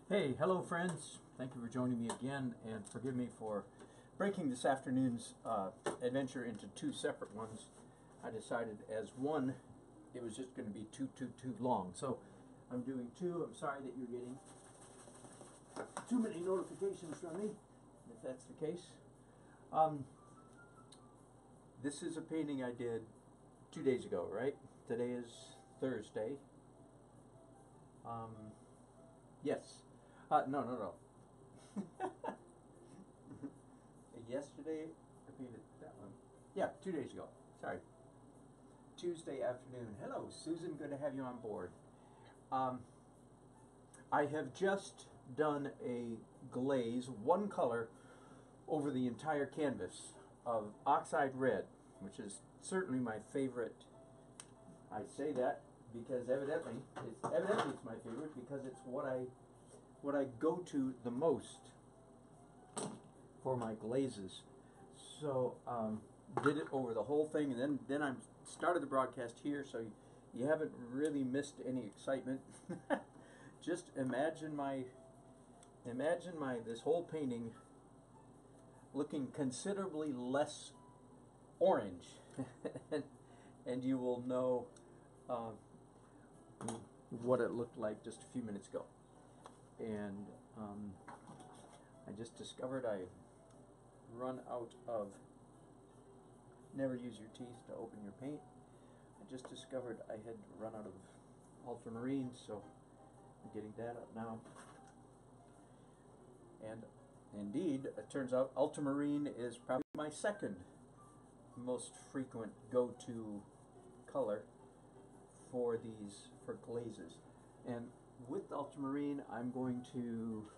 Hey, hello friends. Thank you for joining me again, and forgive me for breaking this afternoon's adventure into two separate ones. I decided as one, it was just going to be too long. So I'm doing two. I'm sorry that you're getting too many notifications from me, if that's the case. This is a painting I did 2 days ago, right? Today is Thursday. Yes. No. Yesterday, I painted that one. Yeah, 2 days ago. Sorry. Tuesday afternoon. Hello, Susan. Good to have you on board. I have just done a glaze, one color, over the entire canvas of oxide red, which is certainly my favorite. I say that because evidently it's my favorite because it's what I go to the most for my glazes. So did it over the whole thing, and then I started the broadcast here, so you haven't really missed any excitement. Just imagine this whole painting looking considerably less orange, and you will know what it looked like just a few minutes ago. And I just discovered I run out of, never use your teeth to open your paint. I just discovered I had run out of ultramarine, so I'm getting that up now. And indeed, it turns out ultramarine is probably my second most frequent go-to color for glazes. And with ultramarine, I'm going to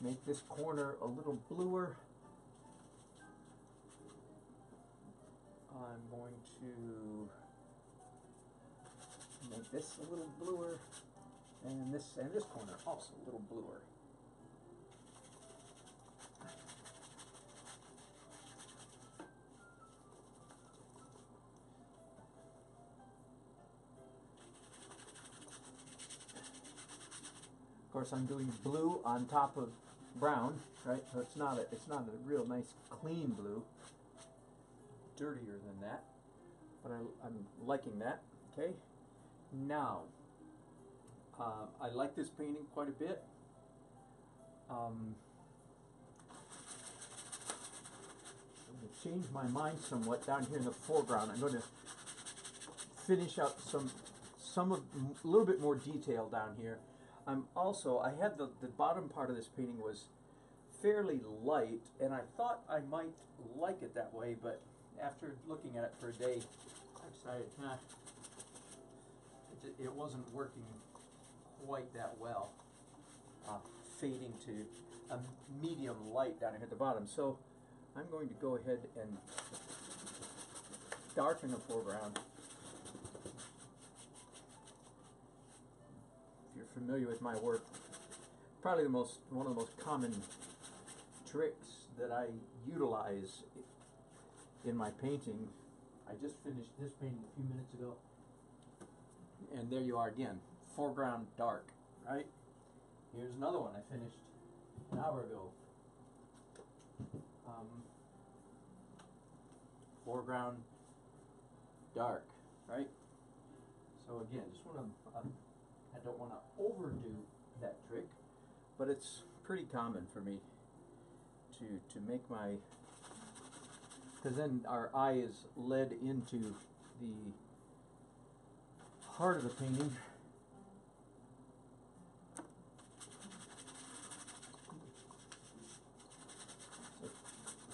make this corner a little bluer. I'm going to make this a little bluer, and this corner also a little bluer. Of course, I'm doing blue on top of brown, right? So it's not a real nice clean blue. Dirtier than that, but I'm liking that. Okay, now I like this painting quite a bit. I'm going to change my mind somewhat down here in the foreground. I'm going to finish up a little bit more detail down here. I had the bottom part of this painting was fairly light, and I thought I might like it that way, but after looking at it for a day, I decided it wasn't working quite that well, fading to a medium light down here at the bottom. So I'm going to go ahead and darken the foreground. If you're familiar with my work, probably one of the most common tricks that I utilize in my painting. I just finished this painting a few minutes ago, and there you are again, foreground dark, right? Here's another one I finished an hour ago. Foreground dark, right? So again, just want to I don't want to overdo that trick, but it's pretty common for me to make my, because then our eye is led into the heart of the painting.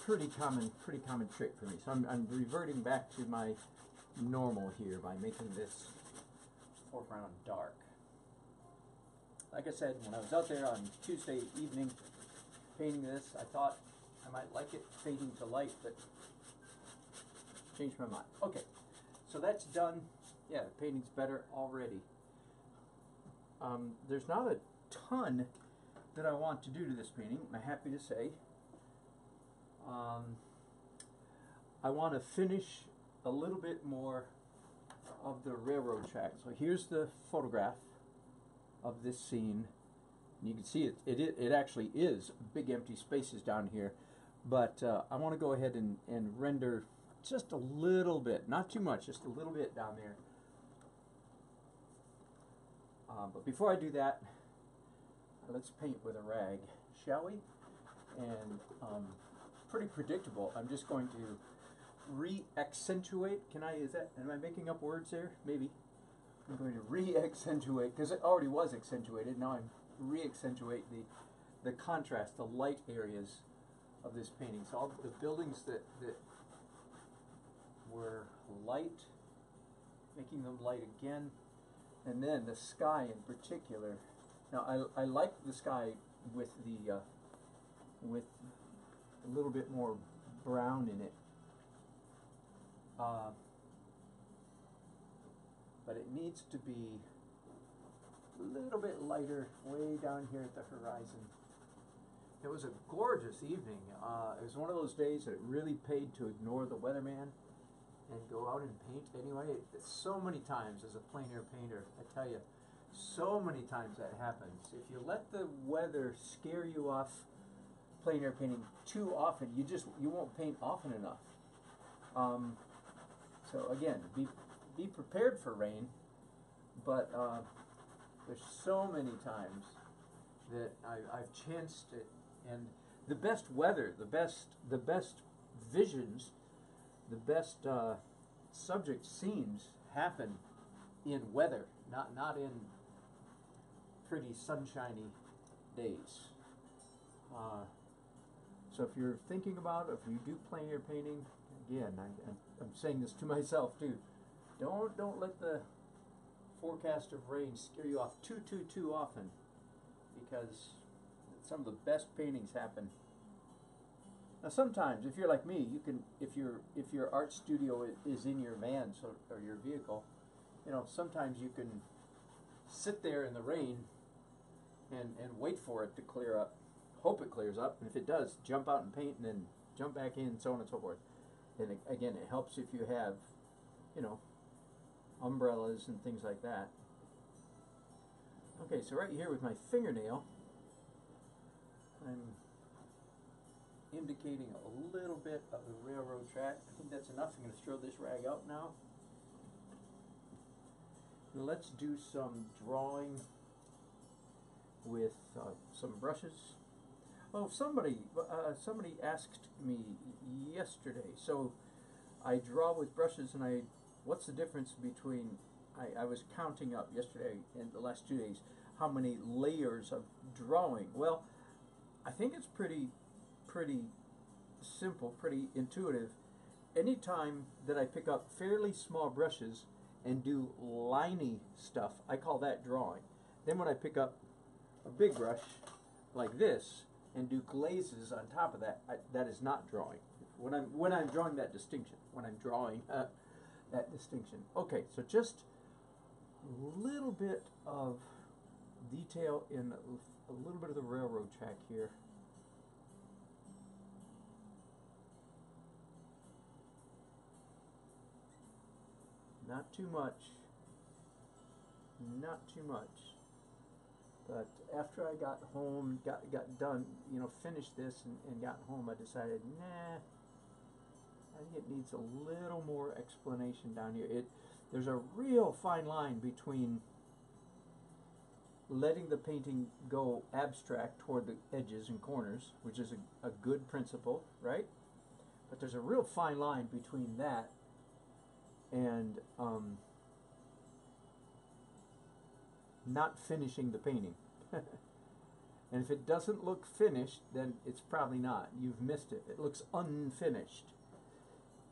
Pretty common trick for me. So I'm reverting back to my normal here by making this foreground dark. Like I said, when I was out there on Tuesday evening painting this, I thought I might like it fading to light, but changed my mind. Okay, so that's done. Yeah, the painting's better already. There's not a ton that I want to do to this painting, I'm happy to say. I want to finish a little bit more of the railroad track. So here's the photograph. of this scene. And you can see it actually is big empty spaces down here, but I want to go ahead and render just a little bit, not too much, just a little bit down there. But before I do that, let's paint with a rag, shall we? And pretty predictable. I'm just going to re-accentuate. Am I making up words there? Maybe. I'm going to re-accentuate, because it already was accentuated. Now I'm re-accentuate the contrast, the light areas of this painting. So all the buildings that were light, making them light again, and then the sky in particular. Now I like the sky with with a little bit more brown in it, but it needs to be a little bit lighter way down here at the horizon. It was a gorgeous evening. It was one of those days that really paid to ignore the weatherman and go out and paint anyway. So many times as a plein air painter, I tell you, so many times that happens. If you let the weather scare you off plein air painting too often, you won't paint often enough. So again, be prepared for rain, but there's so many times that I've chanced it, and the best weather, the best visions, the best subject scenes happen in weather, not in pretty sunshiny days. So if you're thinking about, if you do plein air painting, again, I'm saying this to myself too, don't let the forecast of rain scare you off too often, because some of the best paintings happen. Now sometimes, if you're like me, you can, if your art studio is in your van, or your vehicle, you know, sometimes you can sit there in the rain and wait for it to clear up, hope it clears up, and if it does, jump out and paint, and then jump back in, so on and so forth. And again, it helps if you have, you know, umbrellas and things like that. Okay, so right here with my fingernail, I'm indicating a little bit of the railroad track. I think that's enough. I'm going to throw this rag out now. Now let's do some drawing with some brushes. Oh, somebody asked me yesterday. So I draw with brushes, and what's the difference between? I was counting up yesterday and the last 2 days how many layers of drawing. Well, I think it's pretty simple, pretty intuitive. Anytime that I pick up fairly small brushes and do liney stuff, I call that drawing. Then when I pick up a big brush like this and do glazes on top of that, that is not drawing. When I'm drawing that distinction, that distinction. Okay, so just a little bit of detail in a little bit of the railroad track here. Not too much, but after I got home, got done, you know, finished this and got home, I decided, nah, I think it needs a little more explanation down here. There's a real fine line between letting the painting go abstract toward the edges and corners, which is a good principle, right? But there's a real fine line between that and not finishing the painting. And if it doesn't look finished, then it's probably not. You've missed it. It looks unfinished.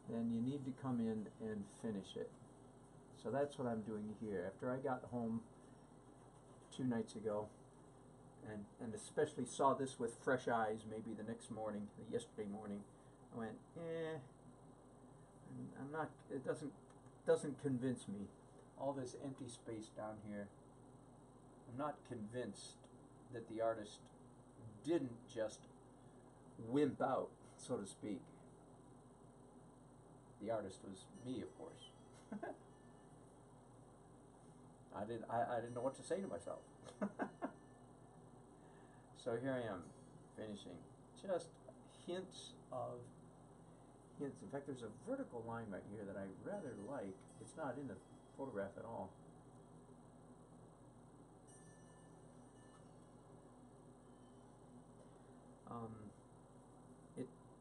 Then you need to come in and finish it. So that's what I'm doing here. After I got home 2 nights ago, and especially saw this with fresh eyes, maybe the next morning, yesterday morning, I went, I'm not, it doesn't convince me. All this empty space down here, I'm not convinced that the artist didn't just wimp out, so to speak. The artist was me, of course. I didn't know what to say to myself. So here I am, finishing. Just hints. In fact, there's a vertical line right here that I rather like. It's not in the photograph at all.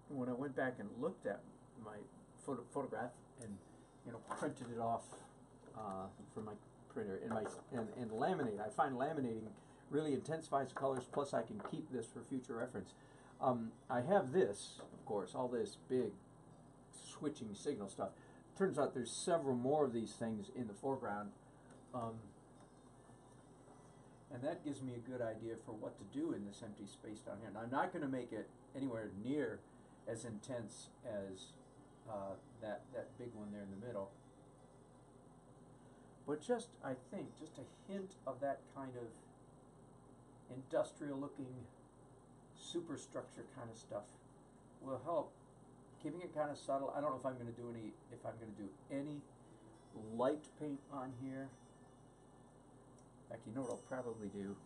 When I went back and looked at my photograph and printed it off from my printer and laminate, I find laminating really intensifies the colors. Plus, I can keep this for future reference. I have this, of course, all this big switching signal stuff. Turns out there's several more of these things in the foreground. And that gives me a good idea for what to do in this empty space down here. And I'm not going to make it anywhere near as intense as that big one there in the middle. But just, I think, just a hint of that kind of industrial looking superstructure kind of stuff will help. Keeping it kind of subtle. I don't know if I'm going to do any light paint on here. In fact, you know what I'll probably do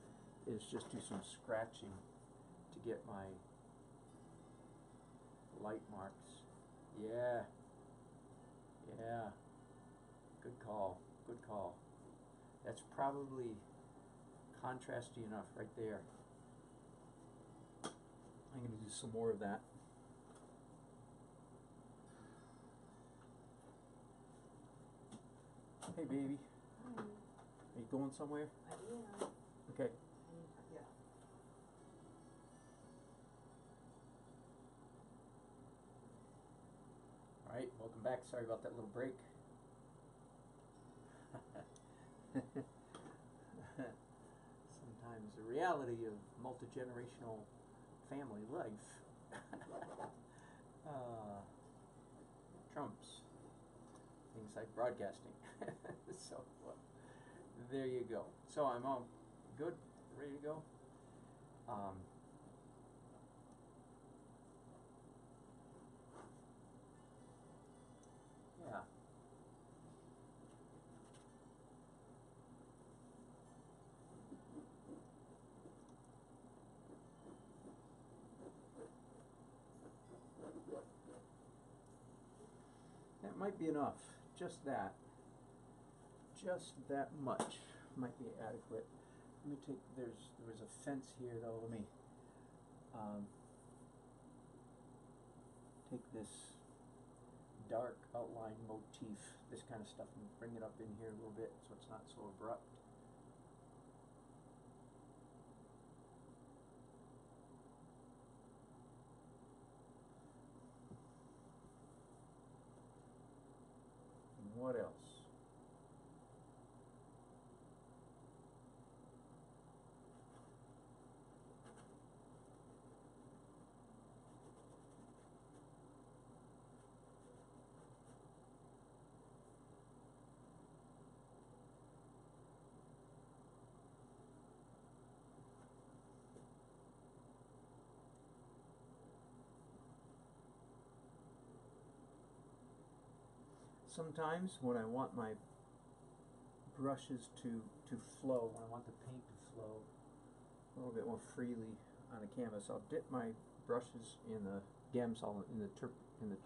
is just do some scratching to get my light marks. Yeah. Yeah. Good call. Good call. That's probably contrasty enough right there. I'm going to do some more of that. Hey, baby. Hi. Are you going somewhere? Yeah. Okay. Yeah. All right, welcome back. Sorry about that little break. Sometimes the reality of multi-generational family life trumps things like broadcasting. So there you go. So I'm all good, ready to go. Yeah. That might be enough. Just that. Just that much might be adequate. Let me take, there was a fence here though. Let me take this dark outline motif, this kind of stuff, and bring it up in here a little bit so it's not so abrupt. And what else? Sometimes when I want my brushes to flow, when I want the paint to flow a little bit more freely on a canvas, I'll dip my brushes in the Gamsol, in the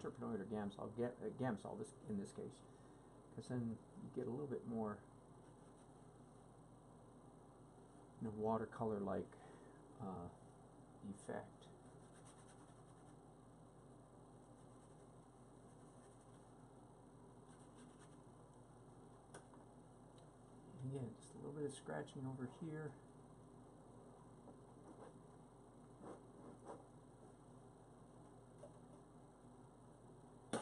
Turpenoid or Gamsol, Gamsol this, in this case, because then you get a little bit more watercolor-like effect. Again, just a little bit of scratching over here. I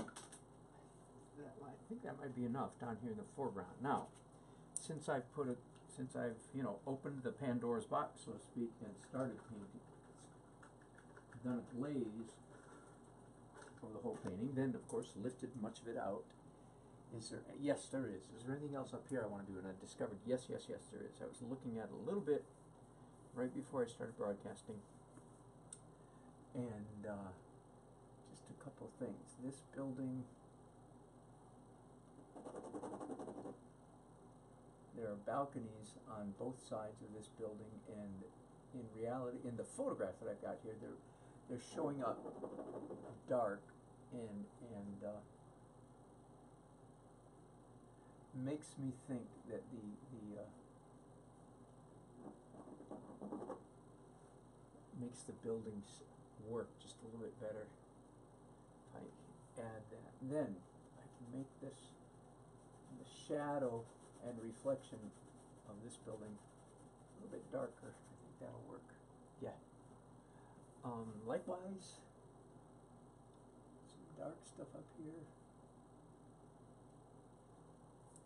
think that might be enough down here in the foreground. Now, since I've opened the Pandora's box, so to speak, and started painting, done a glaze over the whole painting, then of course lifted much of it out. Is there? Yes, there is. Is there anything else up here I want to do? And I discovered, yes, there is. I was looking at it a little bit right before I started broadcasting, and just a couple of things. This building, there are balconies on both sides of this building, and in reality, in the photograph that I've got here, they're showing up dark, and makes me think that makes the buildings work just a little bit better. If I add that, and then I can make this the shadow and reflection of this building a little bit darker. I think that'll work. Yeah. Likewise, some dark stuff up here,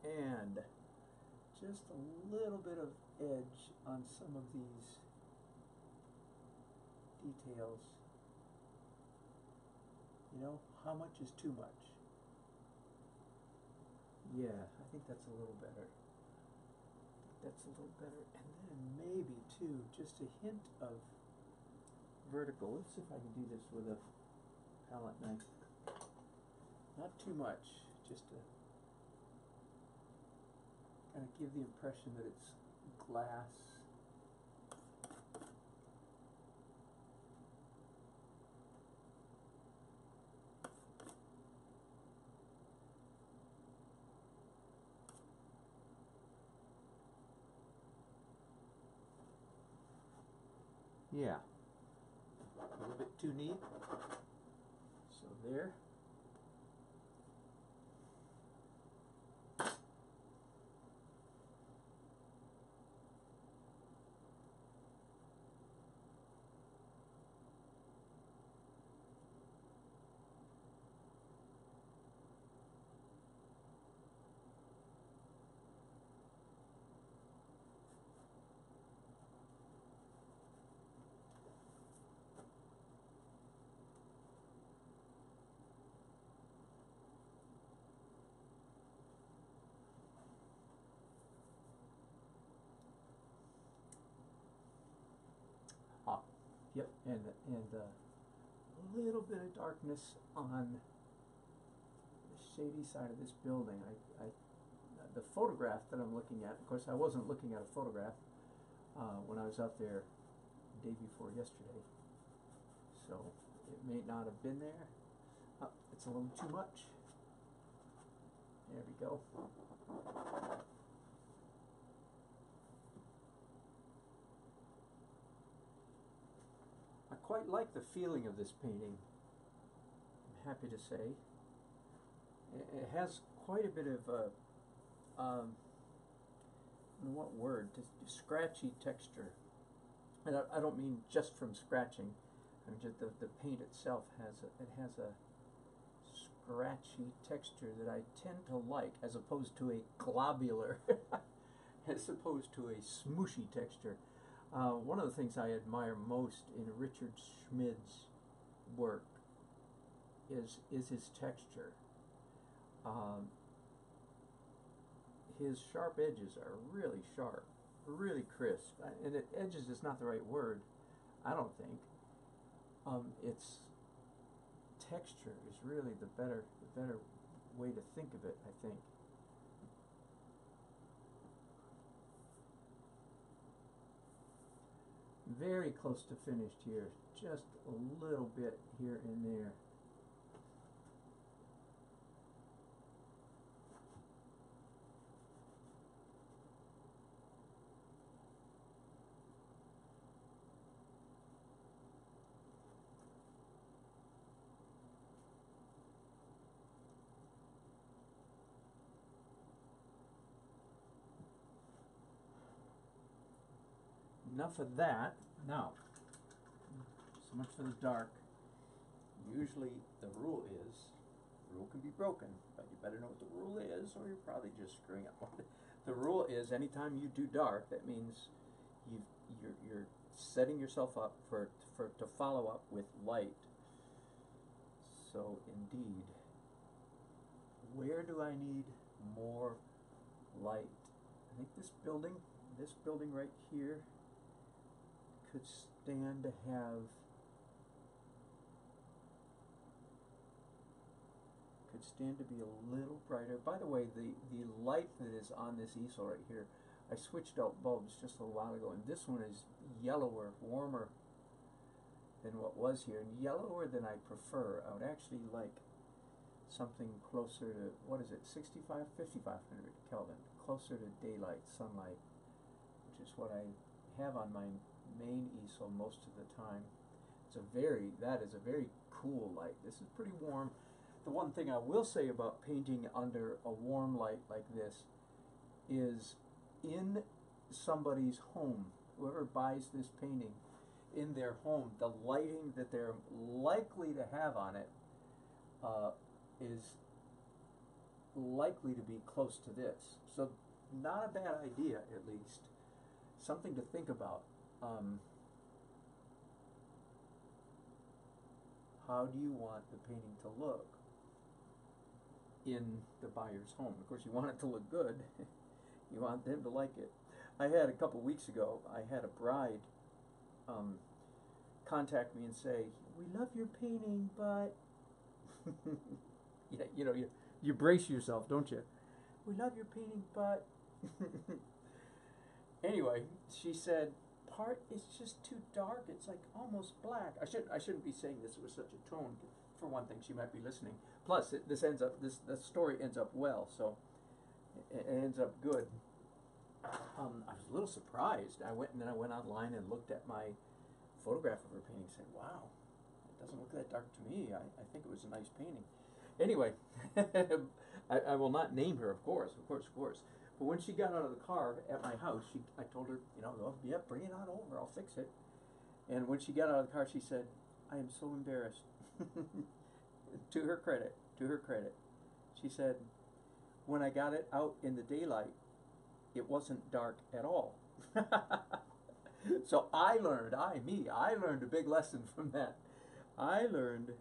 and just a little bit of edge on some of these details. You know, how much is too much? Yeah, I think that's a little better. That's a little better. And then maybe too, just a hint of vertical. Let's see if I can do this with a palette knife. Not too much, just to kind of give the impression that it's glass. Yeah, a little bit too neat. So there. Yep, and a little bit of darkness on the shady side of this building. The photograph that I'm looking at, of course I wasn't looking at a photograph when I was out there the day before yesterday, so it may not have been there. It's a little too much. There we go. I quite like the feeling of this painting, I'm happy to say. It has quite a bit of I don't know what word, scratchy texture. And I don't mean just from scratching. I mean just the paint itself has a scratchy texture that I tend to like, as opposed to a globular, as opposed to a smooshy texture. One of the things I admire most in Richard Schmid's work is his texture. His sharp edges are really sharp, really crisp, and edges is not the right word, I don't think. Its texture is really the better way to think of it, I think. Very close to finished here, just a little bit here and there. Enough of that. Now, so much for the dark. Usually the rule can be broken, but you better know what the rule is, or you're probably just screwing up. The rule is, anytime you do dark, that means you're setting yourself up to follow up with light. So indeed, where do I need more light? I think this building right here could stand to have could stand to be a little brighter. By the way, the light that is on this easel right here, I switched out bulbs just a little while ago, and this one is yellower, warmer than what was here, and yellower than I prefer. I would actually like something closer to, what is it, 5,500 Kelvin, closer to daylight, sunlight, which is what I have on my main easel most of the time. That is a very cool light. This is pretty warm. The one thing I will say about painting under a warm light like this is in somebody's home, whoever buys this painting, in their home, the lighting that they're likely to have on it is likely to be close to this. So not a bad idea, at least. Something to think about. How do you want the painting to look in the buyer's home? Of course, you want it to look good. You want them to like it. I had a couple weeks ago, I had a bride contact me and say, "We love your painting, but..." Yeah, you know, you brace yourself, don't you? "We love your painting, but..." Anyway, she said, "Part is just too dark. It's like almost black." I shouldn't be saying this with such a tone. For one thing, she might be listening. Plus, the story ends up well, so it ends up good. I was a little surprised. I went online and looked at my photograph of her painting and said, "Wow, it doesn't look that dark to me. I think it was a nice painting." Anyway, I will not name her, of course. But when she got out of the car at my house, I told her, "Oh, yeah, bring it on over. I'll fix it." And when she got out of the car, she said, "I am so embarrassed." To her credit, she said, "When I got it out in the daylight, it wasn't dark at all." So I learned a big lesson from that. I learned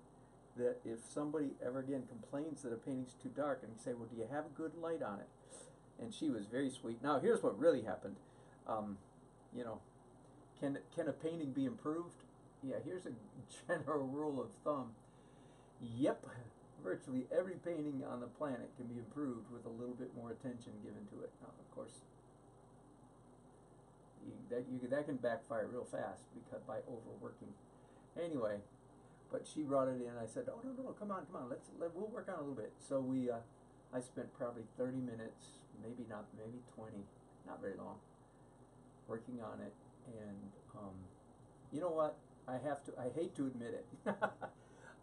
that if somebody ever again complains that a painting's too dark, and you say, "Well, do you have a good light on it?" And she was very sweet. Now, here's what really happened. Can a painting be improved? Yeah, here's a general rule of thumb. Yep, virtually every painting on the planet can be improved with a little bit more attention given to it. Now, of course, that can backfire real fast because by overworking. Anyway, but she brought it in. I said, "Oh, no, come on, we'll work on it a little bit." So I spent probably 30 minutes, maybe 20, not very long, working on it. And you know what? I hate to admit it.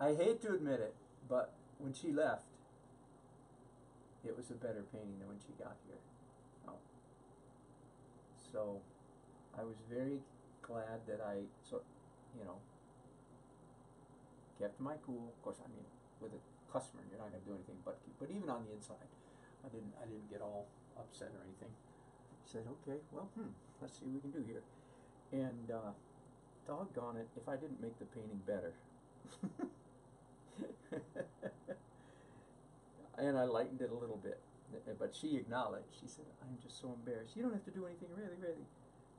I hate to admit it, but when she left, it was a better painting than when she got here. Oh. So I was very glad that I kept my cool. Of course, I mean, with a customer, you're not going to do anything but keep. But even on the inside, I didn't get all upset or anything. I said, "Okay, well, let's see what we can do here." And doggone it, if I didn't make the painting better. And I lightened it a little bit. But she acknowledged. She said, "I'm just so embarrassed." "You don't have to do anything, really.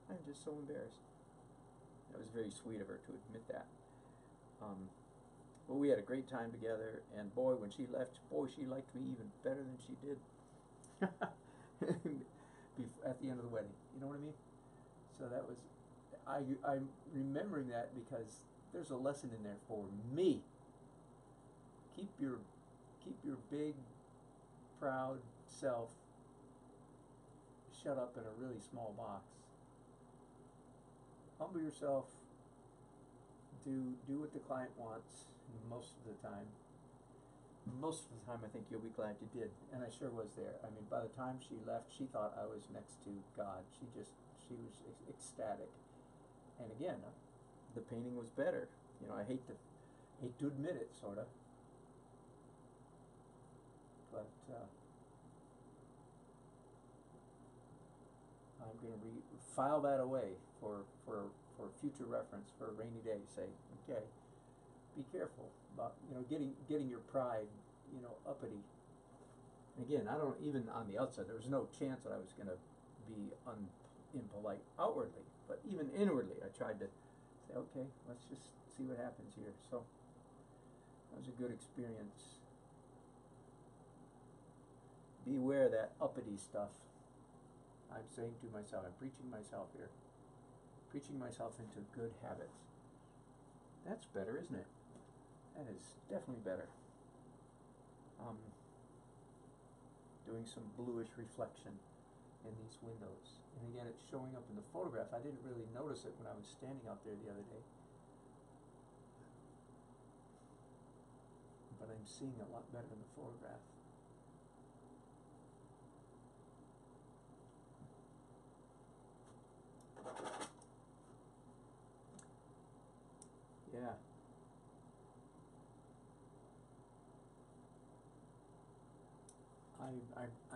I'm just so embarrassed." That was very sweet of her to admit that. But we had a great time together, and boy, when she left, she liked me even better than she did at the end of the wedding. You know what I mean? So that was, I'm remembering that because there's a lesson in there for me. Keep your big, proud self shut up in a really small box. Humble yourself. Do what the client wants most of the time. Most of the time, I think you'll be glad you did, and I sure was there. I mean, by the time she left, she thought I was next to God. She was ecstatic. And again, the painting was better. I hate to admit it, sort of. But I'm going to file that away for future reference, for a rainy day. Say, okay, be careful about getting your pride uppity. And again, I don't, even on the outside, there was no chance that I was going to be impolite outwardly, but even inwardly, I tried to say, okay, let's just see what happens here. So that was a good experience. beware that uppity stuff. I'm saying to myself, I'm preaching myself here. Preaching myself into good habits. That's better, isn't it? That is definitely better. Doing some bluish reflection in these windows. And again, it's showing up in the photograph. I didn't really notice it when I was standing out there the other day. But I'm seeing a lot better in the photograph. Yeah.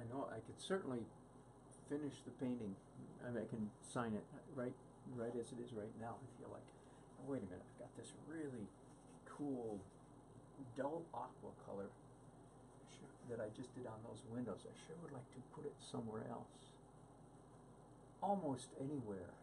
I know I could certainly finish the painting. I mean, I can sign it right as it is right now, I feel like. Oh, wait a minute, I've got this really cool dull aqua color that I just did on those windows. I sure would like to put it somewhere else. Almost anywhere.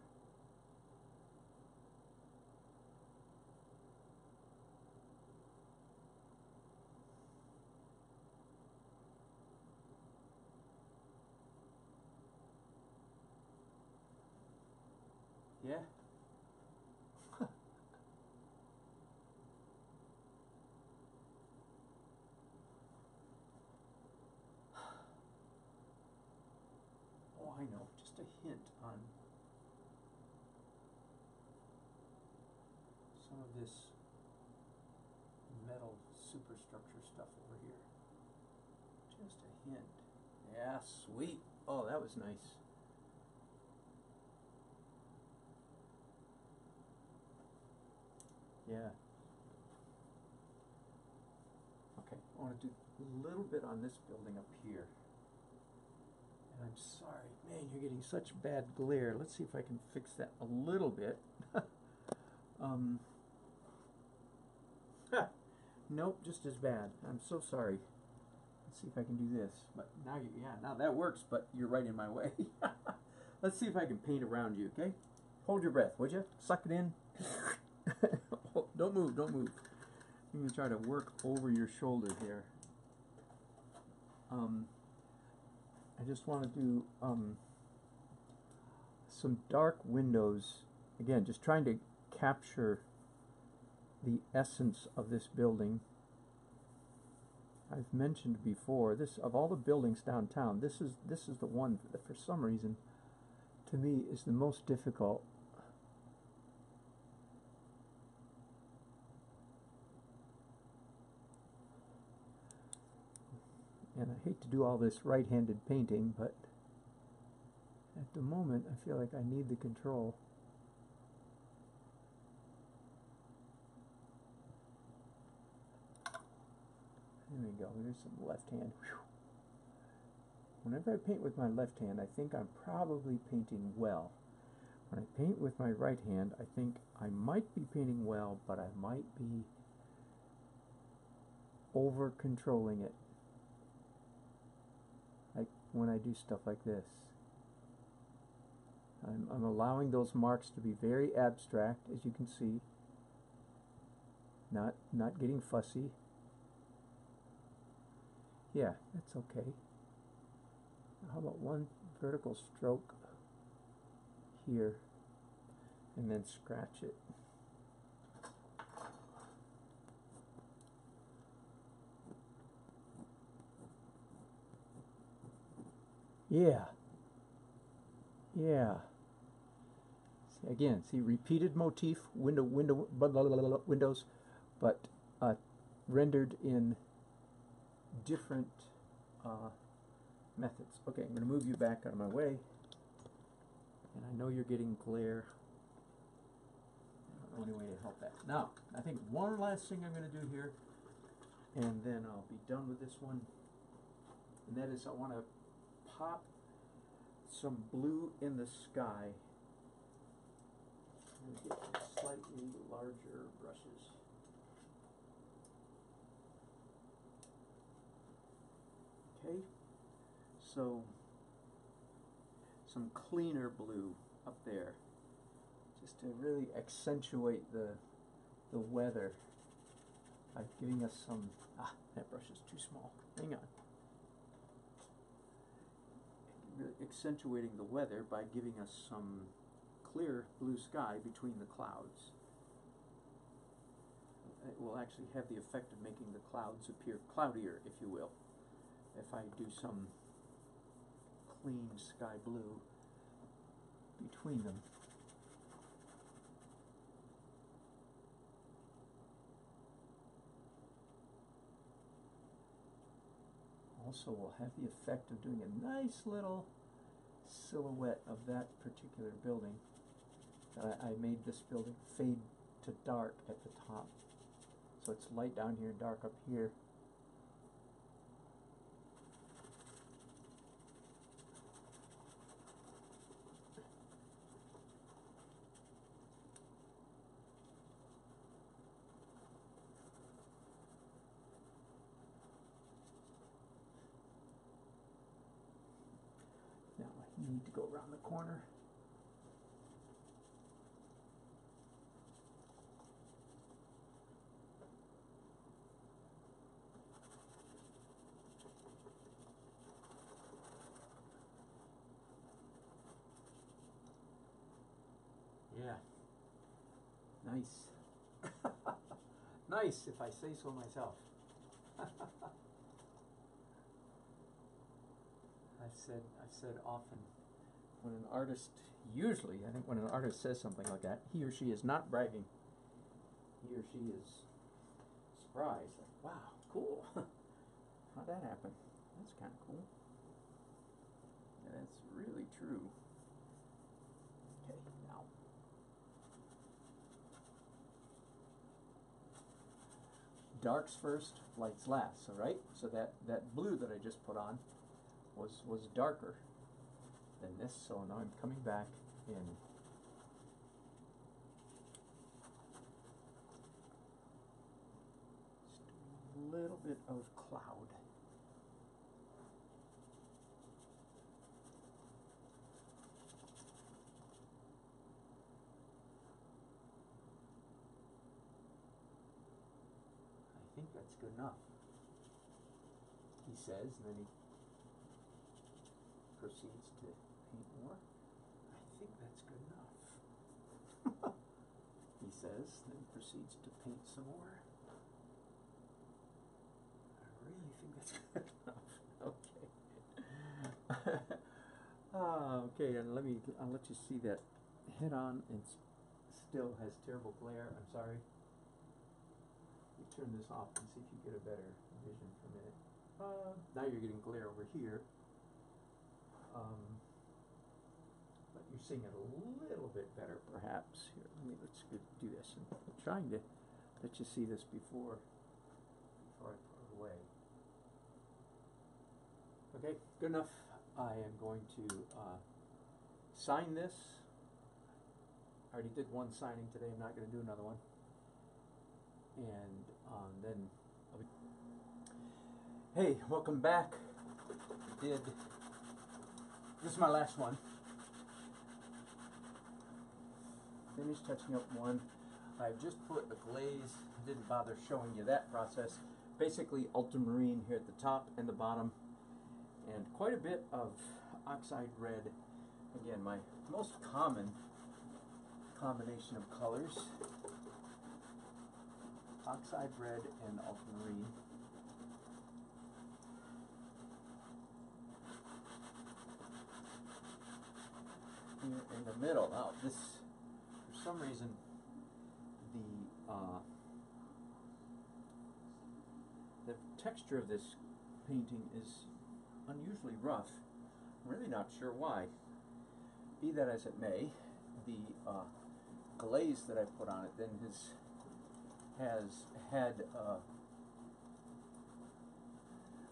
Yeah. Oh, I know, just a hint on some of this metal superstructure stuff over here. Just a hint. Yeah, sweet. Oh, that was nice. Yeah. Okay, I want to do a little bit on this building up here. And I'm sorry, man, you're getting such bad glare. Let's see if I can fix that a little bit. Nope, just as bad. I'm so sorry. Let's see if I can do this. But now, now that works, but you're right in my way. Let's see if I can paint around you, okay? Hold your breath, would you? Suck it in. Don't move, don't move. I'm going to try to work over your shoulder here. I just want to do some dark windows. Again, just trying to capture the essence of this building. I've mentioned before, this of all the buildings downtown, this is the one that for some reason to me is the most difficult. And I hate to do all this right-handed painting, but at the moment I feel like I need the control. There we go, there's some left hand. Whew. Whenever I paint with my left hand, I think I'm probably painting well. When I paint with my right hand, I think I might be painting well, but I might be over-controlling it. Like when I do stuff like this. I'm allowing those marks to be very abstract, as you can see. Not getting fussy. Yeah, that's okay. How about one vertical stroke here, and then scratch it. Yeah. Yeah. See, again, see repeated motif, windows, but rendered in different methods. Okay, I'm going to move you back out of my way. And I know you're getting glare. I don't know any way to help that. Now, I think one last thing I'm going to do here, and then I'll be done with this one. And that is I want to pop some blue in the sky. I'm going to get some slightly larger brushes. Okay, so some cleaner blue up there, just to really accentuate the weather by giving us some, that brush is too small, hang on. really accentuating the weather by giving us some clear blue sky between the clouds. It will actually have the effect of making the clouds appear cloudier, if you will, if I do some clean sky blue between them. Also will have the effect of doing a nice little silhouette of that particular building. I made this building fade to dark at the top. So it's light down here and dark up here. Now I need to go around the corner. Yeah. Nice. Nice, if I say so myself. I've said often, when an artist, usually, I think when an artist says something like that, he or she is not bragging. He or she is surprised, like, wow, cool. How'd that happen? That's kind of cool. Yeah, that's really true. Okay, now. Darks first, lights last, all right? So that blue that I just put on was darker than this, so now I'm coming back in. Just a little bit of cloud. I think that's good enough, he says, and then he proceeds to paint more. I think that's good enough, he says, then proceeds to paint some more. I really think that's good enough. Okay. Okay, and I'll let you see that head on, and still has terrible glare. I'm sorry. Let me turn this off and see if you get a better vision for a minute. Now you're getting glare over here. But you're seeing it a little bit better, perhaps. Here, let's do this. I'm trying to let you see this before I put it away. Okay, good enough. I am going to sign this. I already did one signing today. I'm not going to do another one. And then I'll be. Hey, welcome back. This is my last one. Finished touching up one. I've just put a glaze. I didn't bother showing you that process. Basically ultramarine here at the top and the bottom, and quite a bit of oxide red. Again, my most common combination of colors. Oxide red and ultramarine. Here in the middle. Now this, for some reason, the texture of this painting is unusually rough. I'm really not sure why. Be that as it may, the glaze that I put on it then has had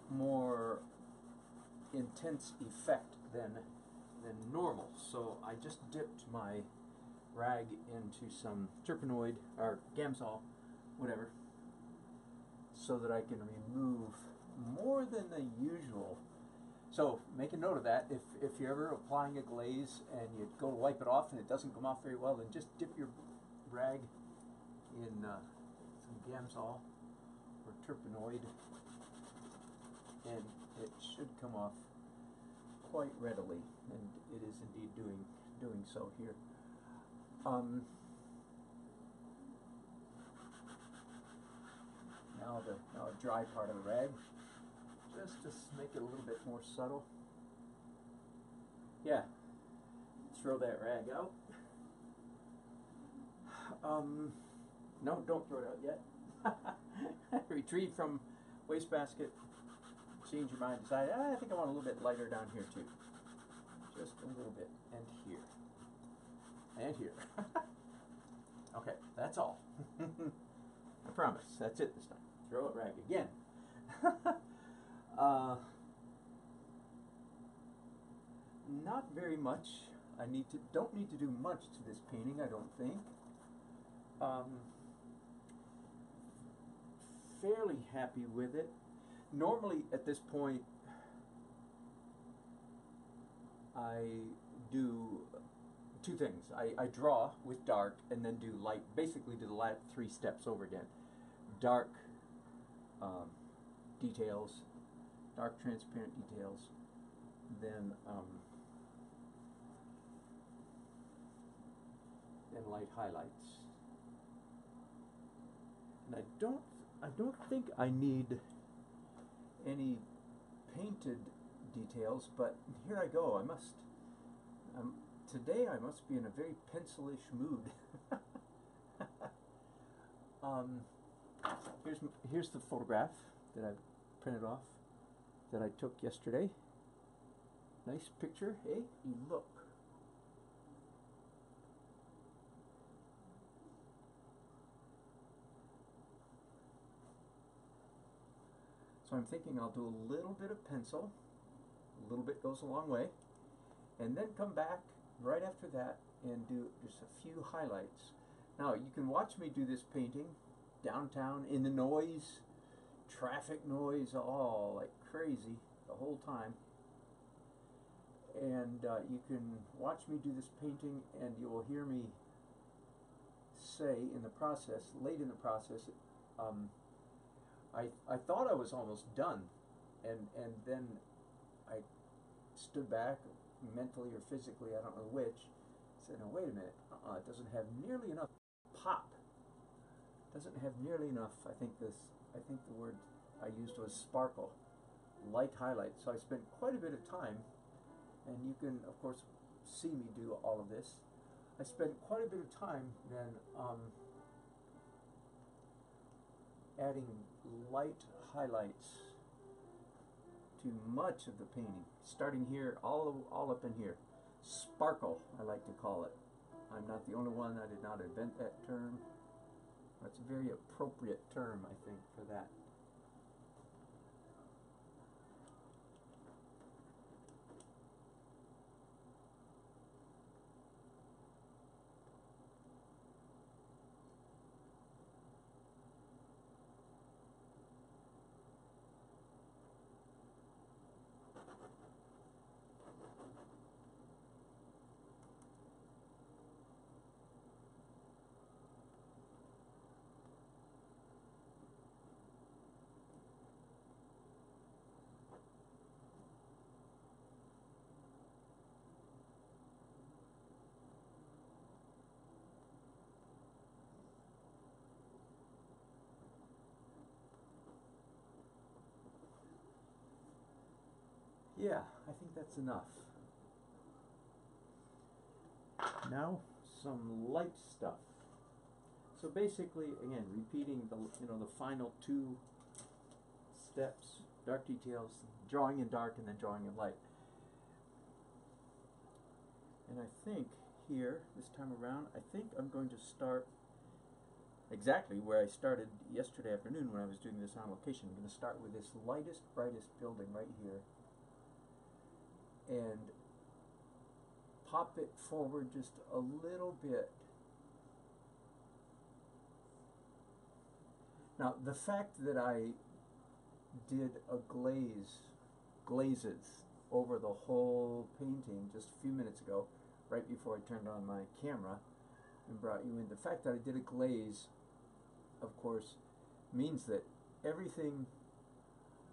more intense effect than normal. So I just dipped my rag into some terpenoid or Gamsol, whatever, so that I can remove more than the usual. So make a note of that. If you're ever applying a glaze and you go to wipe it off and it doesn't come off very well, then just dip your rag in some Gamsol or terpenoid, and it should come off quite readily, and it is indeed doing so here. Now the dry part of the rag, just to make it a little bit more subtle. Yeah, throw that rag out. No, don't throw it out yet. Retrieve from wastebasket, change your mind, decide, I think I want a little bit lighter down here too. Just a little bit, and here. And here. Okay, that's all. I promise, that's it this time. Throw it rag again. Not very much. Don't need to do much to this painting, I don't think. Fairly happy with it. Normally at this point I do two things. I draw with dark and then do light, basically do the last 3 steps over again. Dark details, dark transparent details, then light highlights. And I don't think I need any painted details, but here I go. Today I must be in a very pencilish mood. Here's the photograph that I printed off that I took yesterday. Nice picture, eh? You look. So I'm thinking I'll do a little bit of pencil. A little bit goes a long way. And then come back right after that and do just a few highlights. Now you can watch me do this painting downtown in the noise, traffic noise, all like crazy the whole time. And you can watch me do this painting and you will hear me say in the process, late in the process, I thought I was almost done, and then I stood back, mentally or physically, I don't know which, said, no, wait a minute, it doesn't have nearly enough pop. Doesn't have nearly enough, I think the word I used was sparkle, light highlight. So I spent quite a bit of time, and you can, of course, see me do all of this. I spent quite a bit of time then adding light highlights to much of the painting, starting here, all up in here. Sparkle, I like to call it. I'm not the only one. I did not invent that term. That's a very appropriate term, I think, for that. Yeah, I think that's enough. Now, some light stuff. So basically, again, repeating the final 2 steps, dark details, drawing in dark and then drawing in light. And I think here, this time around, I think I'm going to start exactly where I started yesterday afternoon when I was doing this on location. I'm going to start with this lightest, brightest building right here, and pop it forward just a little bit. Now, the fact that I did a glazes over the whole painting just a few minutes ago, right before I turned on my camera and brought you in, the fact that I did a glaze, of course, means that everything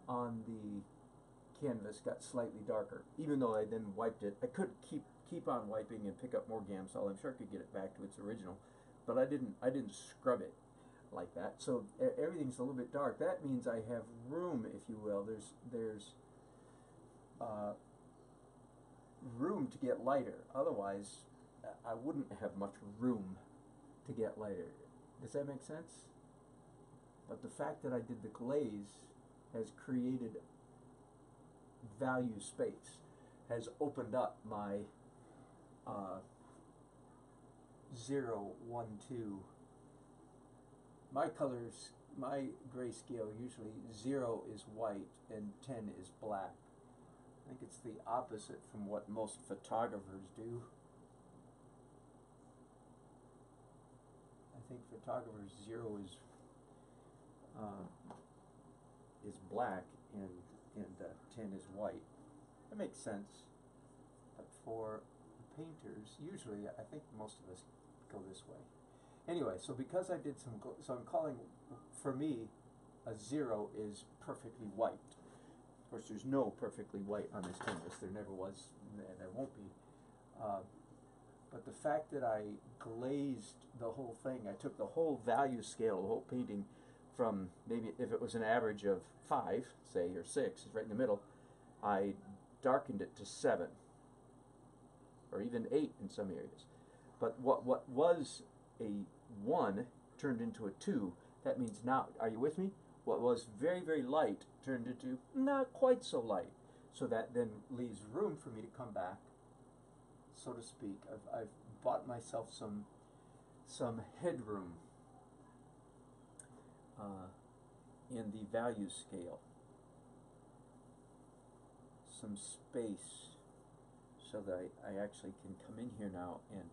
on the canvas got slightly darker. Even though I then wiped it, I could keep on wiping and pick up more Gamsol. I'm sure I could get it back to its original, but I didn't scrub it like that. So everything's a little bit dark. That means I have room, if you will. There's room to get lighter. Otherwise, I wouldn't have much room to get lighter. Does that make sense? But the fact that I did the glaze has created value space, has opened up my 0, 1, 2. My colors, my grayscale, usually 0 is white and 10 is black. I think it's the opposite from what most photographers do. I think photographers 0 is black and 10 is white. That makes sense. But for painters, usually, I think most of us go this way. Anyway, so because I did some, so I'm calling, for me, a 0 is perfectly white. Of course, there's no perfectly white on this canvas. There never was, and there won't be. But the fact that I glazed the whole thing, I took the whole value scale, the whole painting, from maybe, if it was an average of 5, say, or 6, it's right in the middle, I darkened it to 7, or even 8 in some areas. But what was a 1 turned into a 2. That means now, are you with me? What was very, very light turned into not quite so light. So that then leaves room for me to come back, so to speak. I've bought myself some headroom in the value scale, some space, so that I actually can come in here now and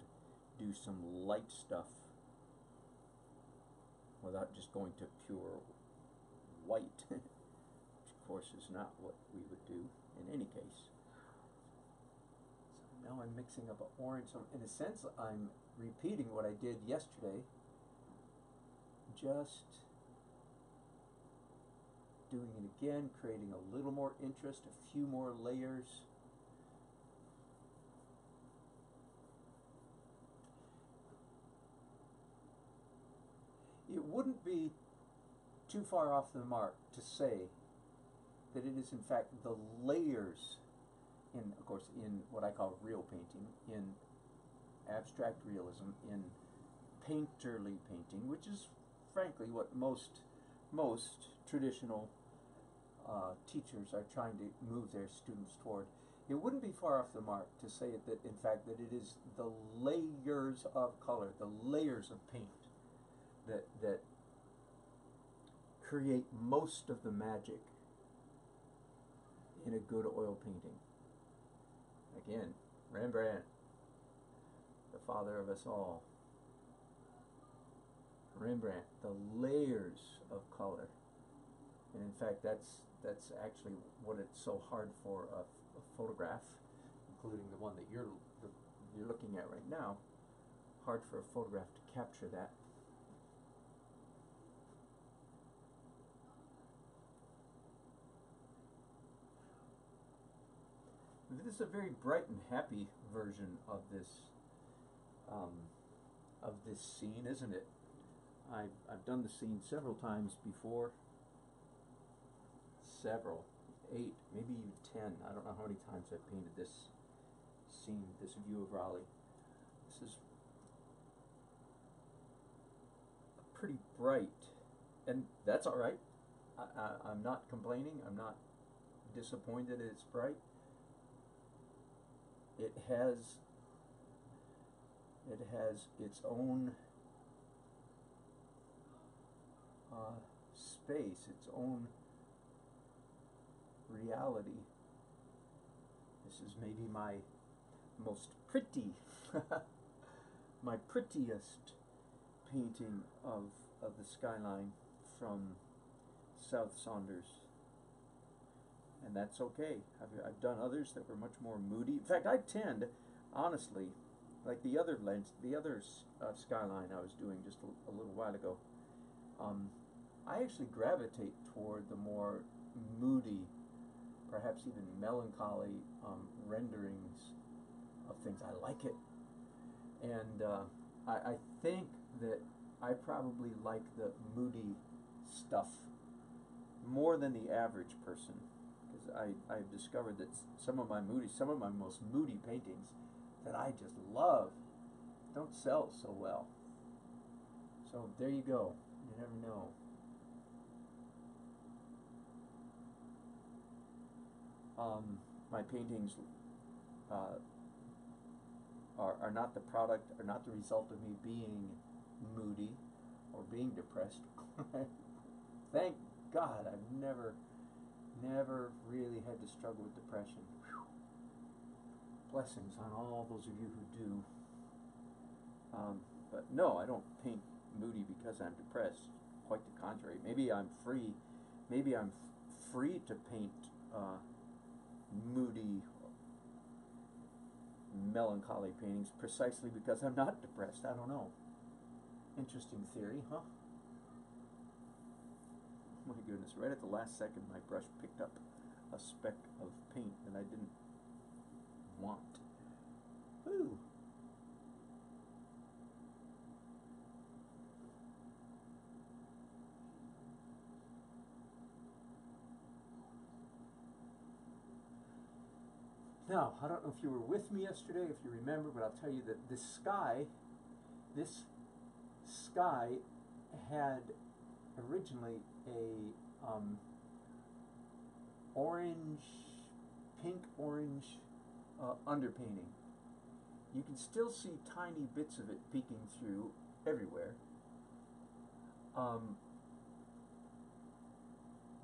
do some light stuff without just going to pure white, which of course is not what we would do in any case. So now I'm mixing up an orange, so in a sense I'm repeating what I did yesterday, just doing it again, creating a little more interest, a few more layers. It wouldn't be too far off the mark to say that it is in fact the layers in, of course, in what I call real painting, in abstract realism, in painterly painting, which is frankly what most traditional teachers are trying to move their students toward. It wouldn't be far off the mark to say that in fact that it is the layers of color, the layers of paint that create most of the magic in a good oil painting. Again, Rembrandt, the father of us all. Rembrandt, the layers of color. And in fact, that's actually what it's so hard for a photograph, including the one that you're looking at right now, hard for a photograph to capture that. This is a very bright and happy version of this scene, isn't it? I've done the scene several times before. Several, 8, maybe even 10. I don't know how many times I've painted this scene, this view of Raleigh. This is pretty bright, and that's all right. I'm not complaining. I'm not disappointed that it's bright. It has its own space, its own reality. This is maybe my most pretty, my prettiest painting of the skyline from South Saunders. And that's okay. I've done others that were much more moody. In fact, I tend, honestly, like the other skyline I was doing just a little while ago, I actually gravitate toward the more moody perhaps even melancholy renderings of things. I like it. And I think that I probably like the moody stuff more than the average person, because I've discovered that some of my most moody paintings that I just love don't sell so well. So there you go. You never know. My paintings are not the product, are not the result of me being moody or being depressed. Thank God I've never really had to struggle with depression. Whew. Blessings on all those of you who do. But no, I don't paint moody because I'm depressed. Quite the contrary. Maybe I'm free to paint moody, melancholy paintings precisely because I'm not depressed. I don't know. Interesting theory, huh? My goodness, right at the last second my brush picked up a speck of paint that I didn't want. Ooh. Now, I don't know if you were with me yesterday, if you remember, but I'll tell you that this sky had originally a pink orange underpainting. You can still see tiny bits of it peeking through everywhere,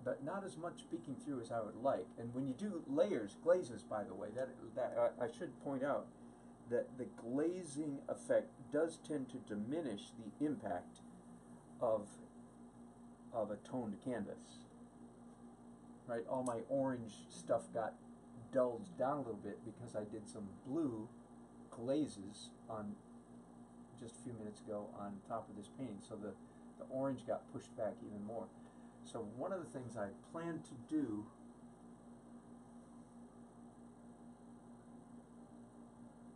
but not as much peeking through as I would like. And when you do glazes, by the way, that I should point out that the glazing effect does tend to diminish the impact of a toned canvas. Right, all my orange stuff got dulled down a little bit because I did some blue glazes on just a few minutes ago on top of this painting, so the orange got pushed back even more. So one of the things I plan to do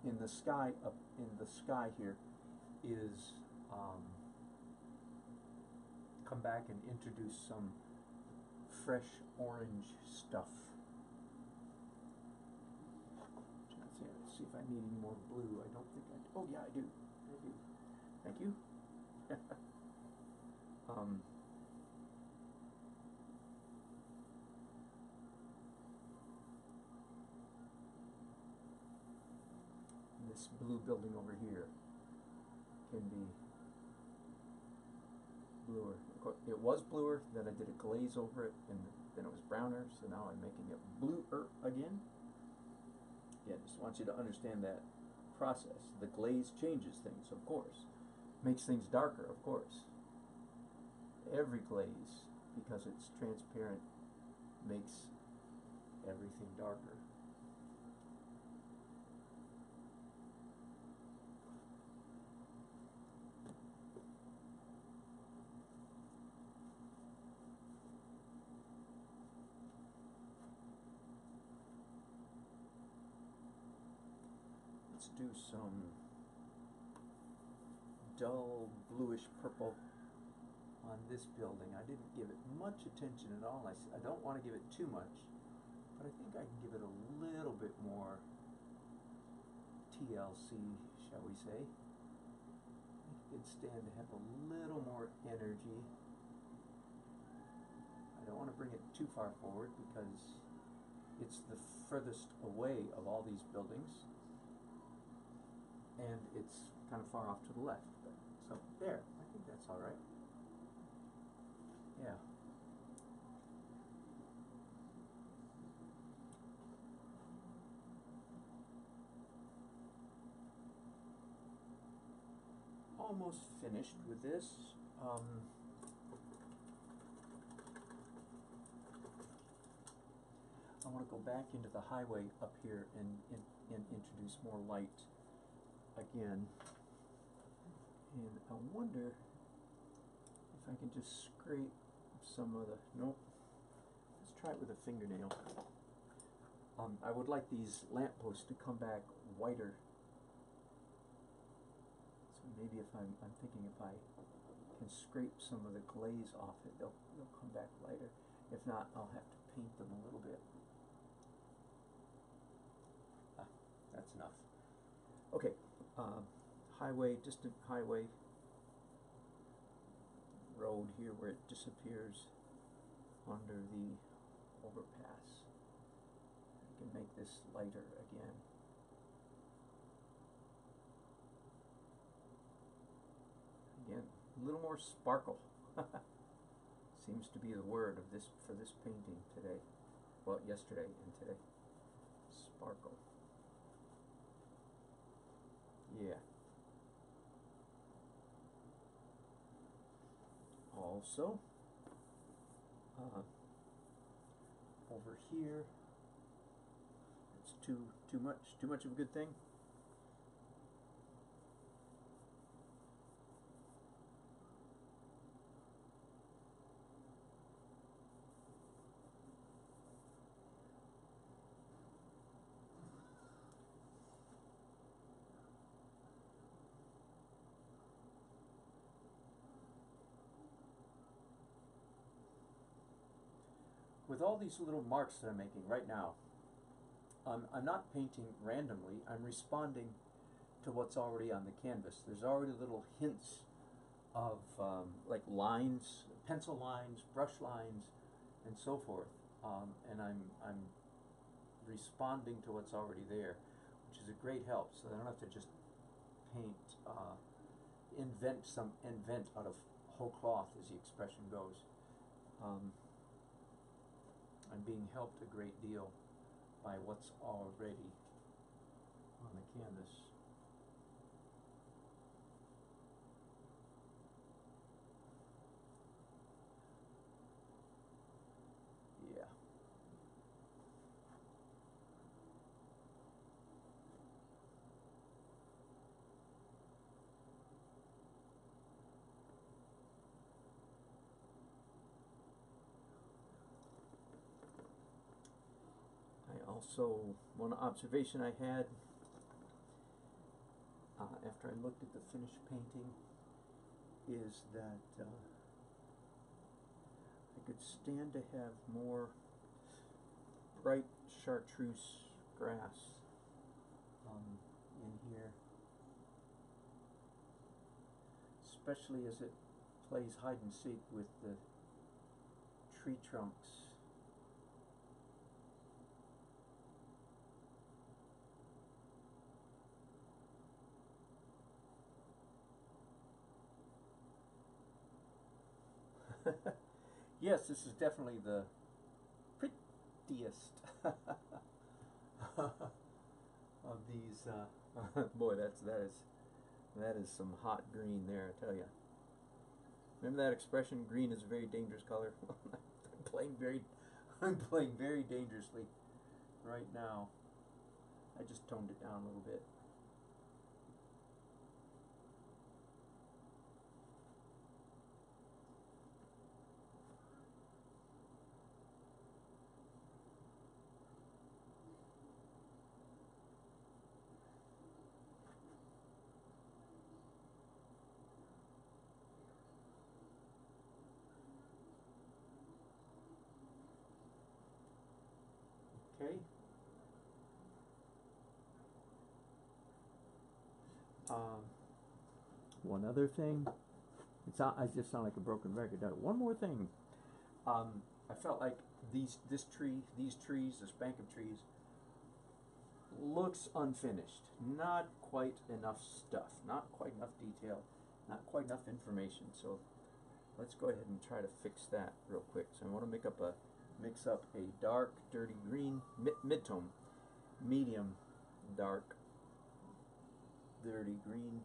in the sky here is come back and introduce some fresh orange stuff. Let's see if I need any more blue. I don't think I do. Oh yeah, I do. Thank you. This blue building over here can be bluer. It was bluer, then I did a glaze over it, and then it was browner, so now I'm making it bluer again. Yeah, just want you to understand that process. The glaze changes things, of course. Makes things darker, of course. Every glaze, because it's transparent, makes everything darker. Let's do some dull bluish purple on this building. I didn't give it much attention at all. I don't want to give it too much, but I think I can give it a little bit more TLC, shall we say. I could stand to have a little more energy. I don't want to bring it too far forward because it's the furthest away of all these buildings, and it's kind of far off to the left. But, so there, I think that's all right. Yeah. Almost finished with this. I want to go back into the highway up here and introduce more light again. And I wonder if I can just scrape some of the, nope, let's try it with a fingernail. I would like these lampposts to come back whiter. So maybe if I'm thinking if I can scrape some of the glaze off it, they'll come back lighter. If not, I'll have to paint them a little bit. That's enough. Okay, highway, distant highway, road here where it disappears under the overpass. I can make this lighter again. Again, a little more sparkle. Seems to be the word of this for this painting today. Well, yesterday and today. Sparkle. Yeah. Also, over here, it's too much of a good thing. With all these little marks that I'm making right now, I'm not painting randomly. I'm responding to what's already on the canvas. There's already little hints of like lines, pencil lines, brush lines, and so forth. And I'm responding to what's already there, which is a great help. So I don't have to just paint, invent out of whole cloth, as the expression goes. I'm being helped a great deal by what's already on the canvas. Yeah. Also, one observation I had after I looked at the finished painting is that I could stand to have more bright chartreuse grass in here, especially as it plays hide and seek with the tree trunks. Yes, this is definitely the prettiest of these. Boy, that is some hot green there, I tell you. Remember that expression? Green is a very dangerous color. I'm playing very dangerously right now. I just toned it down a little bit. Okay. One other thing. I just sound like a broken record. One more thing. I felt like these trees, this bank of trees, looks unfinished. Not quite enough stuff. Not quite enough detail. Not quite enough information. So let's go ahead and try to fix that real quick. So I want to mix up a dark, dirty green, mid-tone, medium, dark, dirty green.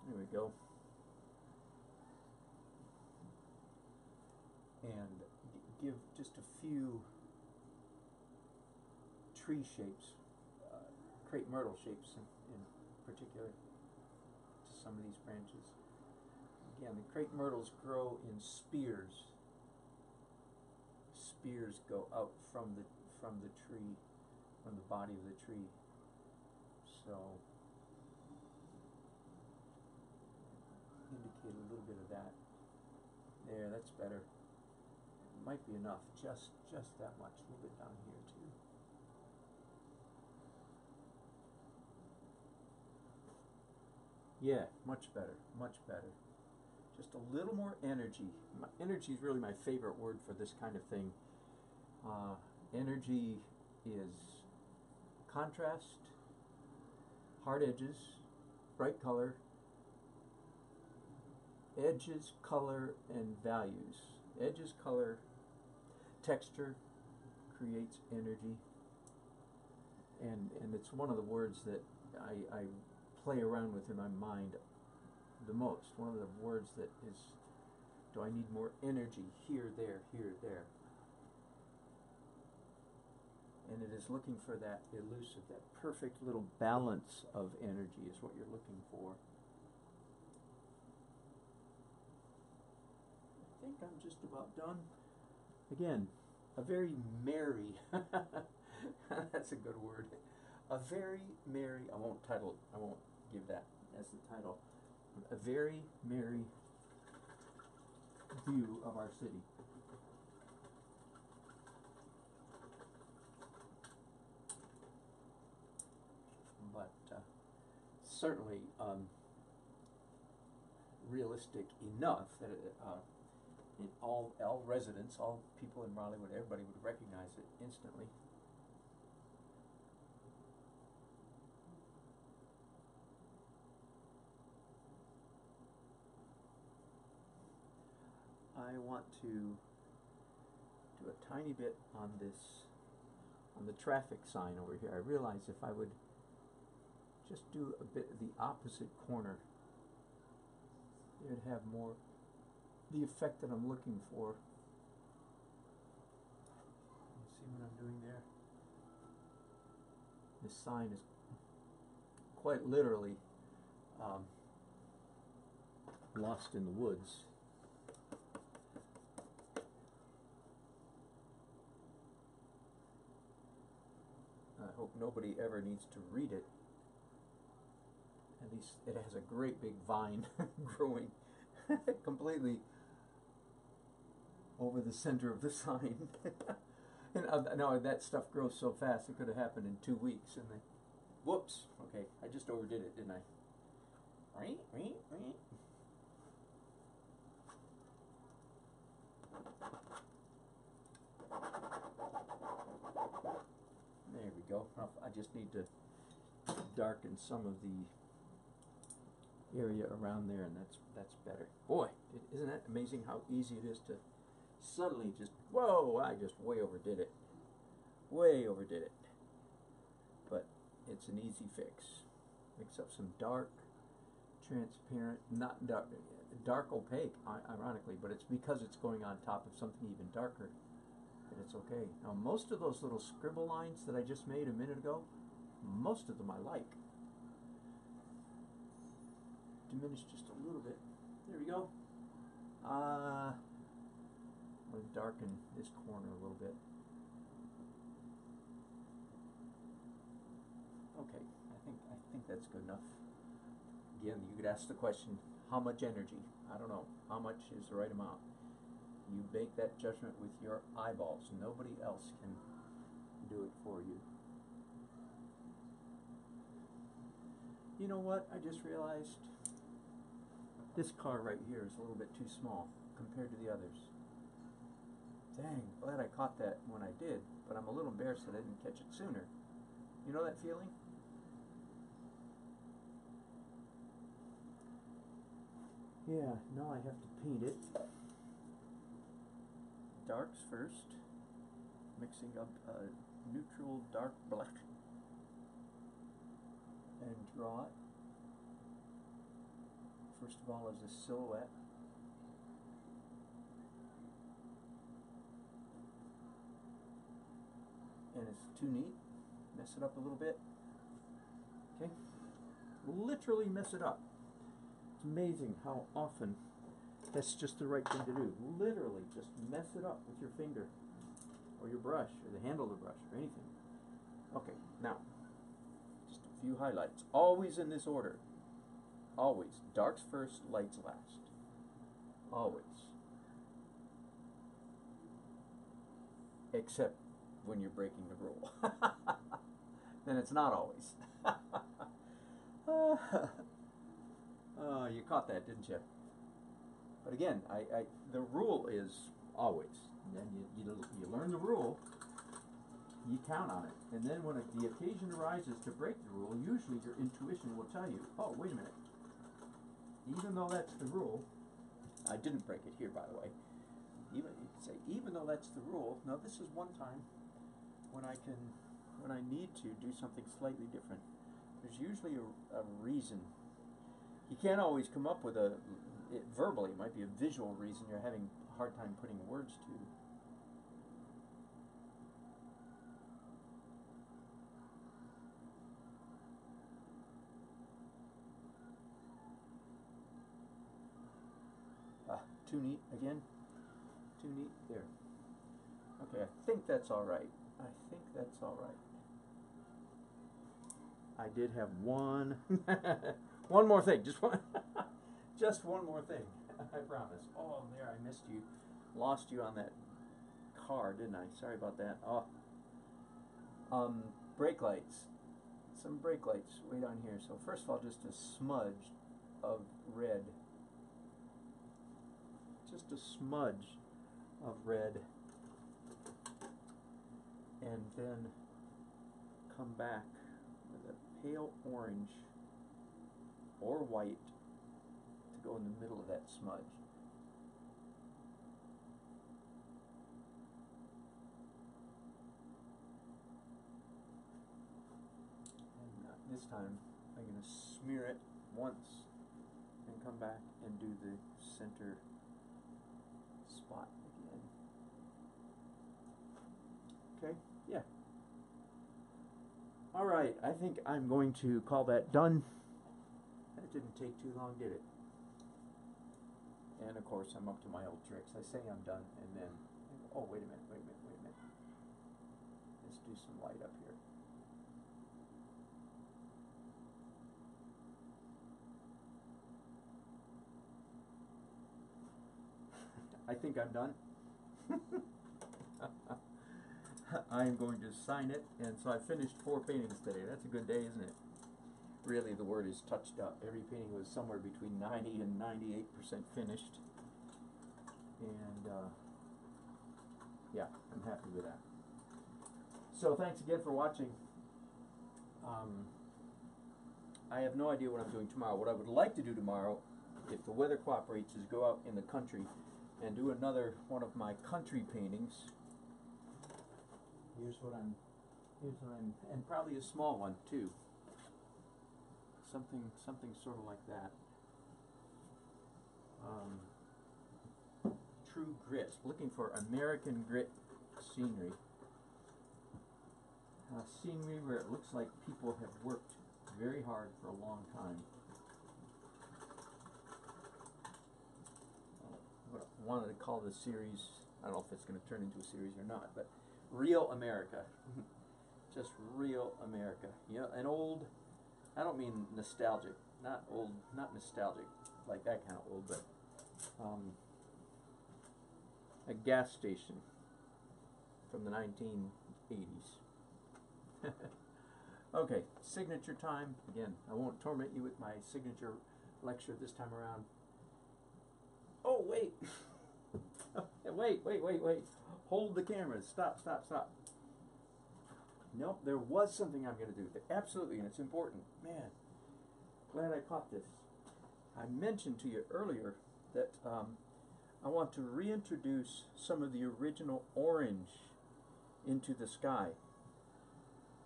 There we go. And give just a few tree shapes, crepe myrtle shapes in particular to some of these branches. Again, the crepe myrtles grow in spears. Spears go out from the tree, from the body of the tree. So indicate a little bit of that. There, that's better. Might be enough, just that much, a little bit down here too. Yeah, much better, much better. Just a little more energy. Energy is really my favorite word for this kind of thing. Energy is contrast, hard edges, bright color, edges, color, and values. Edges, color, texture creates energy, and it's one of the words that I play around with in my mind the most. One of the words that is, do I need more energy here, there, and it is looking for that elusive, that perfect little balance of energy is what you're looking for. I think I'm just about done. Again, a very merry, that's a good word, a very merry, I won't give that as the title, a very merry view of our city. But certainly realistic enough that in all residents, all people in Raleigh, everybody would recognize it instantly. I want to do a tiny bit on the traffic sign over here. I realize if I would just do a bit of the opposite corner, it would have more the effect that I'm looking for. You see what I'm doing there? This sign is quite literally lost in the woods. I hope nobody ever needs to read it. At least it has a great big vine growing completely over the center of the sign. And now that stuff grows so fast, it could have happened in 2 weeks. And then, whoops, okay, I just overdid it, didn't I? There we go. I just need to darken some of the area around there, and that's better. Boy, isn't that amazing how easy it is to suddenly just, whoa, I just way overdid it. Way overdid it. But it's an easy fix. Mix up some dark, transparent, not dark opaque, ironically, but it's because it's going on top of something even darker that it's okay. Now, most of those little scribble lines that I just made a minute ago, most of them I like. Diminish just a little bit. There we go. I'm going to darken this corner a little bit. Okay, I think that's good enough. Again, you could ask the question, how much energy? I don't know. How much is the right amount? You make that judgment with your eyeballs. Nobody else can do it for you. You know what? I just realized this car right here is a little bit too small compared to the others. Dang, glad I caught that when I did, but I'm a little embarrassed that I didn't catch it sooner. You know that feeling? Yeah, now I have to paint it. Darks first, mixing up a neutral dark black, and draw it. First of all, as a silhouette. And it's too neat. Mess it up a little bit. Okay? Literally mess it up. It's amazing how often that's just the right thing to do. Literally just mess it up with your finger or your brush or the handle of the brush or anything. Okay, now just a few highlights. Always in this order. Always. Darks first, lights last. Always. Except when you're breaking the rule. Then it's not always. You caught that, didn't you? But again, the rule is always. And then you learn the rule, you count on it. And then when the occasion arises to break the rule, usually your intuition will tell you, oh, wait a minute. Even though that's the rule, I didn't break it here, by the way. You can say, even though that's the rule, no, this is one time when I need to do something slightly different. There's usually a reason. You can't always come up with verbally, it might be a visual reason you're having a hard time putting words to. Too neat again. Too neat. There. Okay, I think that's all right. I think that's all right. I did have one more thing. Just one. Just one more thing. I promise. Oh, there, I missed you. Lost you on that car, didn't I? Sorry about that. Oh. Brake lights. Some brake lights way down here. So first of all, just a smudge of red. Just a smudge of red, and then come back with a pale orange or white to go in the middle of that smudge. And this time I'm going to smear it once and come back and do the center spot again. Okay, yeah. All right, I think I'm going to call that done. That didn't take too long, did it? And of course, I'm up to my old tricks. I say I'm done, and then, oh, wait a minute. Let's do some light up here. I think I'm done. I'm going to sign it, and so I finished 4 paintings today. That's a good day, isn't it? Really, the word is touched up. Every painting was somewhere between 90 and 98% finished. And yeah, I'm happy with that. So thanks again for watching. I have no idea what I'm doing tomorrow. What I would like to do tomorrow, if the weather cooperates, is go out in the country and do another one of my country paintings. Here's what I'm, and probably a small one too. Something sort of like that. True grit. Looking for American grit scenery. Scenery where it looks like people have worked very hard for a long time. What I wanted to call this series, I don't know if it's going to turn into a series or not, but Real America. Just real America. You know, an old, I don't mean nostalgic, not old, not nostalgic, like that kind of old, but a gas station from the 1980s. Okay, signature time. Again, I won't torment you with my signature lecture this time around. Oh, wait. Wait. Hold the camera. Stop. Nope, there was something I'm going to do. Absolutely, and it's important. Man, glad I caught this. I mentioned to you earlier that I want to reintroduce some of the original orange into the sky.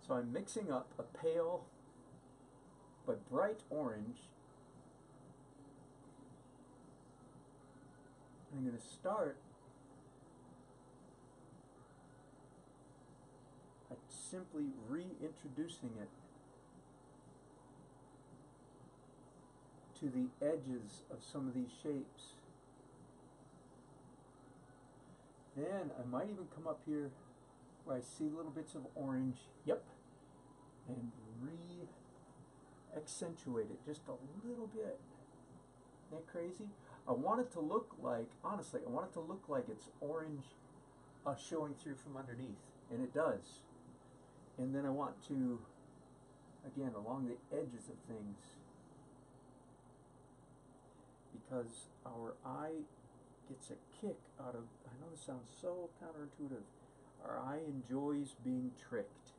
So I'm mixing up a pale but bright orange. I'm going to start at simply reintroducing it to the edges of some of these shapes. Then I might even come up here where I see little bits of orange, yep, and re-accentuate it just a little bit. Isn't that crazy? I want it to look like, honestly, I want it to look like it's orange showing through from underneath, and it does. And then I want to, again, along the edges of things, because our eye gets a kick out of, I know this sounds so counterintuitive, our eye enjoys being tricked.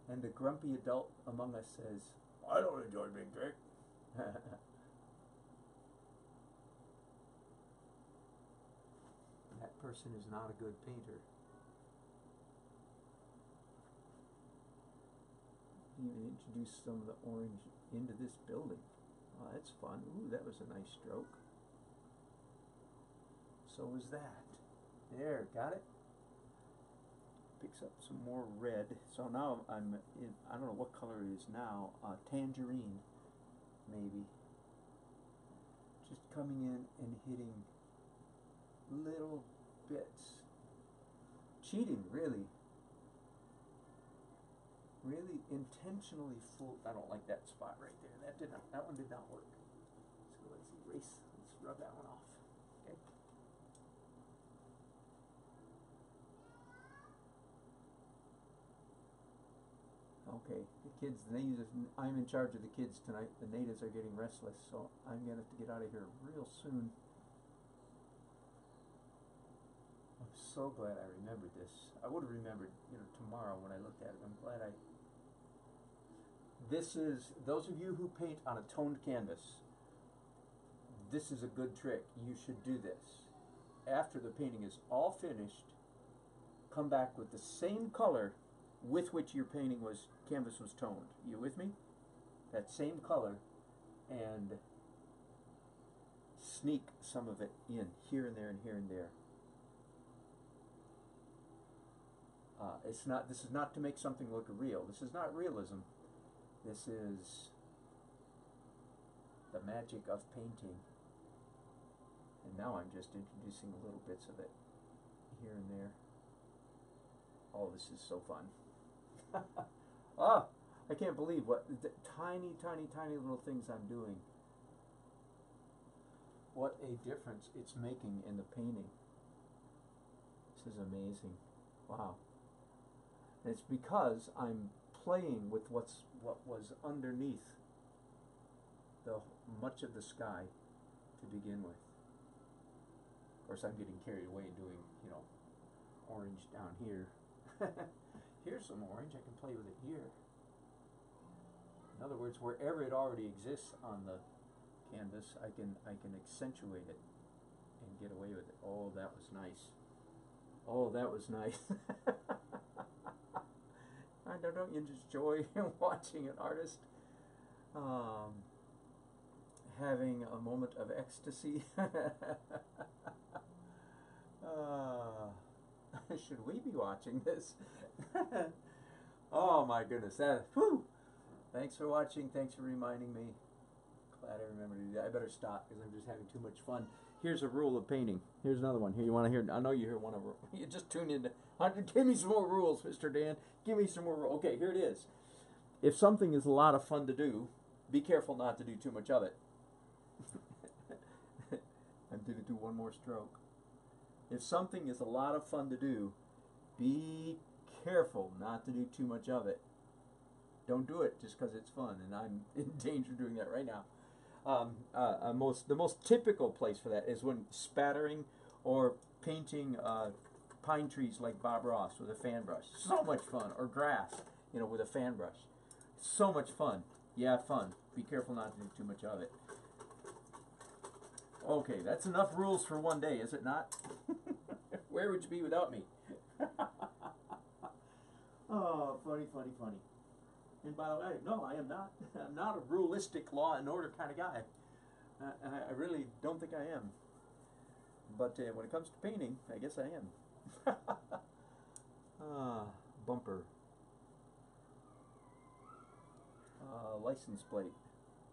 And the grumpy adult among us says, I don't enjoy being tricked. That person is not a good painter. Even introduce some of the orange into this building. Oh, that's fun. Ooh, that was a nice stroke. So was that. There, got it? Picks up some more red. So now I'm in, I don't know what color it is now, tangerine, maybe. Just coming in and hitting little bits. Cheating, really. Really intentionally fool. I don't like that spot right there. That one did not work. So let's erase. Let's rub that one off. Okay. Okay. The kids, the natives. I'm in charge of the kids tonight. The natives are getting restless, so I'm gonna have to get out of here real soon. I'm so glad I remembered this. I would have remembered, tomorrow when I looked at it. I'm glad I. This is, those of you who paint on a toned canvas, this is a good trick. You should do this. After the painting is all finished, come back with the same color with which your canvas was toned. You with me? That same color, and sneak some of it in, here and there and here and there. This is not to make something look real. This is not realism. This is the magic of painting. And now I'm just introducing little bits of it here and there. Oh, this is so fun. I can't believe what the tiny, tiny, tiny little things I'm doing. What a difference it's making in the painting. This is amazing. Wow. And it's because I'm playing with what was underneath much of the sky to begin with. Of course, I'm getting carried away doing, orange down here. Here's some orange. I can play with it here. In other words, wherever it already exists on the canvas, I can accentuate it and get away with it. Oh, that was nice. Oh, that was nice. Don't you just enjoy watching an artist having a moment of ecstasy? Should we be watching this? Oh my goodness! Whew. Thanks for watching. Thanks for reminding me. Glad I remembered to do that. I better stop because I'm just having too much fun. Here's a rule of painting. Here's another one. Here, you want to hear? I know you hear one of them. You just tuned in. Give me some more rules, Mr. Dan. Give me some more rules. Okay, here it is. If something is a lot of fun to do, be careful not to do too much of it. I'm going to do one more stroke. If something is a lot of fun to do, be careful not to do too much of it. Don't do it just because it's fun, and I'm in danger of doing that right now. The most typical place for that is when spattering or painting pine trees like Bob Ross with a fan brush. So much fun. Or grass, with a fan brush. So much fun. Yeah, fun. Be careful not to do too much of it. Okay, that's enough rules for one day, is it not? Where would you be without me? Oh, funny, funny, funny. And by the way, no, I am not. I'm not a rulistic law and order kind of guy. I really don't think I am. But when it comes to painting, I guess I am. Bumper. License plate.